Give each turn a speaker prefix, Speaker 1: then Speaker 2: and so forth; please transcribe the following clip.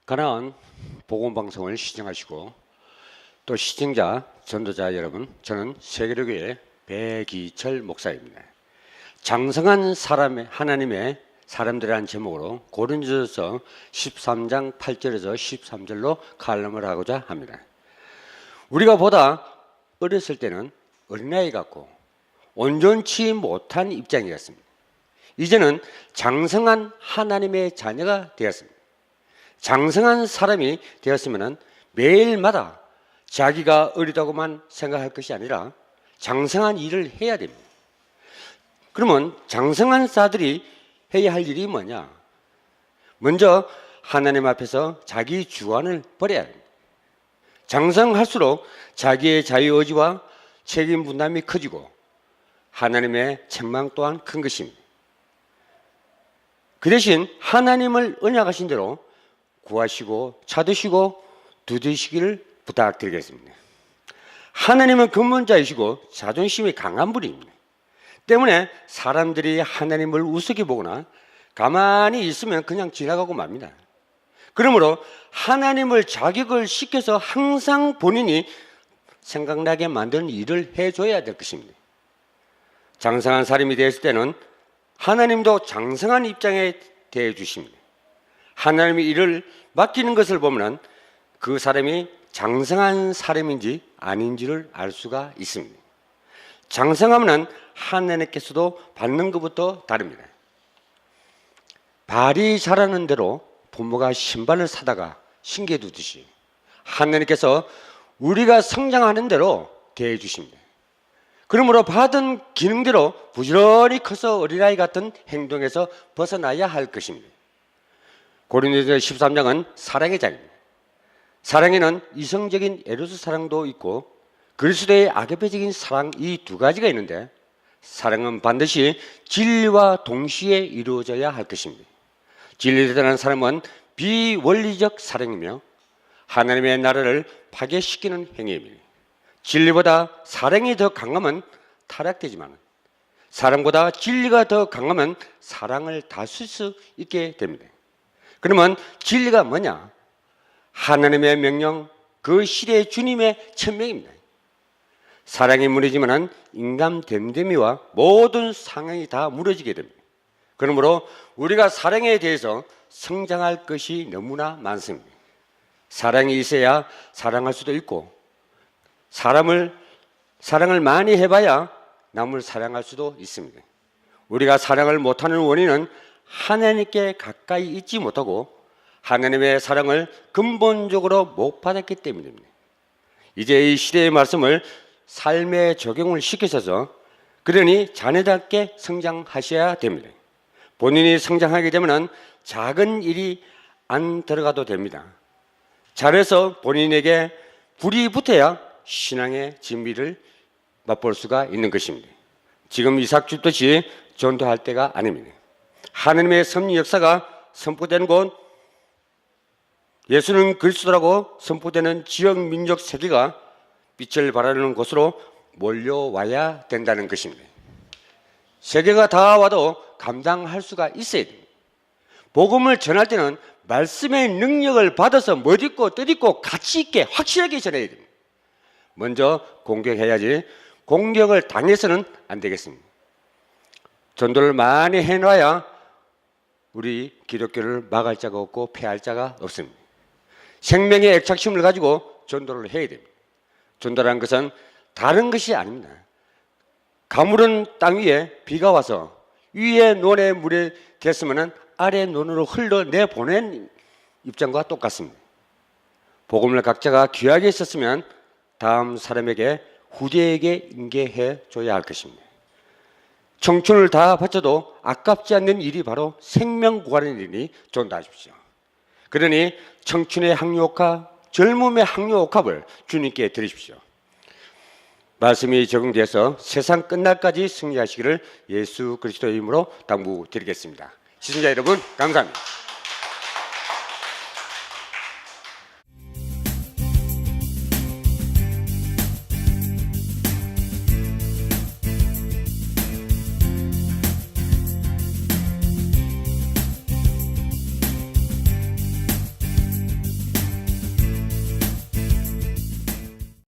Speaker 1: 가나안 복음방송을 시청하시고 또 시청자, 전도자 여러분, 저는 세계로교회 백이철 목사입니다. 장성한 사람의 하나님의 사람들이라는 제목으로 고린도전서 13장 8절에서 13절로 칼럼을 하고자 합니다. 우리가 보다 어렸을 때는 어린아이 같고 온전치 못한 입장이었습니다. 이제는 장성한 하나님의 자녀가 되었습니다. 장성한 사람이 되었으면 매일마다 자기가 어리다고만 생각할 것이 아니라 장성한 일을 해야 됩니다. 그러면 장성한 자들이 해야 할 일이 뭐냐? 먼저 하나님 앞에서 자기 주관을 버려야 합니다. 장성할수록 자기의 자유의지와 책임 분담이 커지고 하나님의 책망 또한 큰 것입니다. 그 대신 하나님을 언약하신 대로 구하시고 찾으시고 두드리시기를 부탁드리겠습니다. 하나님은 근본자이시고 자존심이 강한 분입니다. 때문에 사람들이 하나님을 우습게 보거나 가만히 있으면 그냥 지나가고 맙니다. 그러므로 하나님을 자격을 시켜서 항상 본인이 생각나게 만드는 일을 해줘야 될 것입니다. 장성한 사람이 되었을 때는 하나님도 장성한 입장에 대해 주십니다. 하나님이 일을 맡기는 것을 보면 그 사람이 장성한 사람인지 아닌지를 알 수가 있습니다. 장성하면 하나님께서도 받는 것부터 다릅니다. 발이 자라는 대로 부모가 신발을 사다가 신겨 두듯이 하나님께서 우리가 성장하는 대로 대해 주십니다. 그러므로 받은 기능대로 부지런히 커서 어린아이 같은 행동에서 벗어나야 할 것입니다. 고린도전서 13장은 사랑의 장입니다. 사랑에는 이성적인 에로스 사랑도 있고 그리스도의 아가페적인 사랑, 이 두 가지가 있는데 사랑은 반드시 진리와 동시에 이루어져야 할 것입니다. 진리에 대한 사랑은 비원리적 사랑이며 하나님의 나라를 파괴시키는 행위입니다. 진리보다 사랑이 더 강하면 타락되지만 사랑보다 진리가 더 강하면 사랑을 다쓸 수 있게 됩니다. 그러면 진리가 뭐냐? 하나님의 명령, 그 시대의 주님의 천명입니다. 사랑이 무너지면 인간 됨됨이와 모든 상황이 다 무너지게 됩니다. 그러므로 우리가 사랑에 대해서 성장할 것이 너무나 많습니다. 사랑이 있어야 사랑할 수도 있고 사랑을 많이 해봐야 남을 사랑할 수도 있습니다. 우리가 사랑을 못하는 원인은 하나님께 가까이 있지 못하고 하나님의 사랑을 근본적으로 못 받았기 때문입니다. 이제 이 시대의 말씀을 삶에 적용을 시키셔서 그러니 자녀답게 성장하셔야 됩니다. 본인이 성장하게 되면 작은 일이 안 들어가도 됩니다. 잘해서 본인에게 불이 붙어야 신앙의 진미를 맛볼 수가 있는 것입니다. 지금 이삭 줍듯이 전도할 때가 아닙니다. 하나님의 섭리 역사가 선포되는 곳, 예수는 그리스도라고 선포되는 지역 민족 세계가 빛을 발하는 곳으로 몰려와야 된다는 것입니다. 세계가 다 와도 감당할 수가 있어야 됩니다. 복음을 전할 때는 말씀의 능력을 받아서 멋있고 뜻있고 가치 있게 확실하게 전해야 됩니다. 먼저 공격해야지 공격을 당해서는 안 되겠습니다. 전도를 많이 해놔야 우리 기독교를 막을 자가 없고 폐할 자가 없습니다. 생명의 애착심을 가지고 전도를 해야 됩니다. 전도라는 것은 다른 것이 아닙니다. 가물은 땅 위에 비가 와서 위에 논에 물이 됐으면 아래 논으로 흘러내보낸 입장과 똑같습니다. 복음을 각자가 귀하게 썼으면 다음 사람에게 후대에게 인계해 줘야 할 것입니다. 청춘을 다 바쳐도 아깝지 않는 일이 바로 생명 구하는 일이 전도하십시오. 그러니 청춘의 항로옥합, 젊음의 항로옥합을 주님께 드리십시오. 말씀이 적용돼서 세상 끝날까지 승리하시기를 예수 그리스도의 이름으로 당부드리겠습니다. 시청자 여러분, 감사합니다.